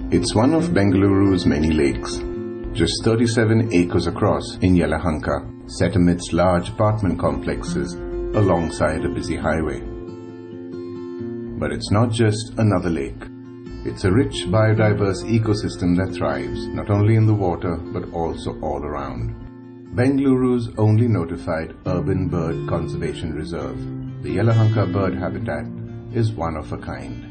It's one of Bengaluru's many lakes, just 37 acres across in Yelahanka, set amidst large apartment complexes alongside a busy highway. But it's not just another lake. It's a rich, biodiverse ecosystem that thrives not only in the water but also all around. Bengaluru's only notified urban bird conservation reserve, the Yelahanka bird habitat, is one of a kind.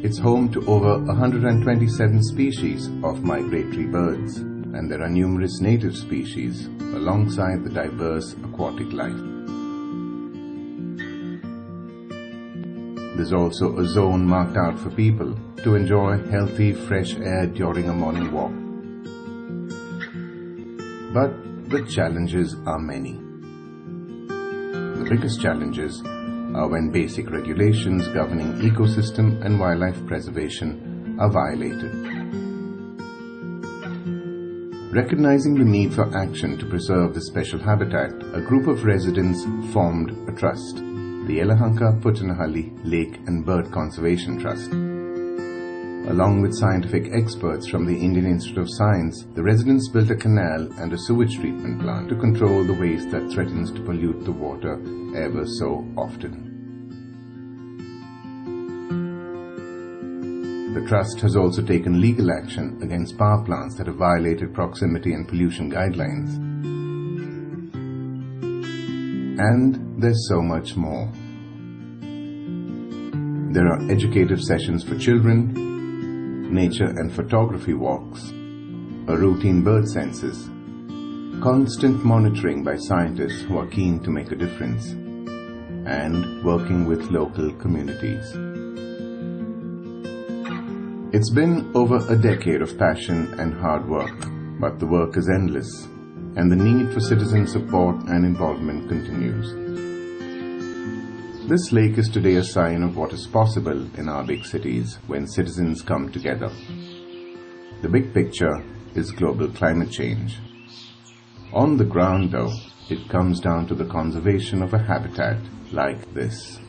It's home to over 127 species of migratory birds, and there are numerous native species alongside the diverse aquatic life. There's also a zone marked out for people to enjoy healthy, fresh air during a morning walk. But the challenges are many. The biggest challenges are when basic regulations governing ecosystem and wildlife preservation are violated. Recognizing the need for action to preserve this special habitat, a group of residents formed a trust, the Yelahanka Puttenahalli Lake and Bird Conservation Trust. Along with scientific experts from the Indian Institute of Science, the residents built a canal and a sewage treatment plant to control the waste that threatens to pollute the water ever so often. The Trust has also taken legal action against power plants that have violated proximity and pollution guidelines. And there's so much more. There are educative sessions for children, nature and photography walks, a routine bird census, constant monitoring by scientists who are keen to make a difference, and working with local communities. It's been over a decade of passion and hard work, but the work is endless, and the need for citizen support and involvement continues. This lake is today a sign of what is possible in our big cities when citizens come together. The big picture is global climate change. On the ground, though, it comes down to the conservation of a habitat like this.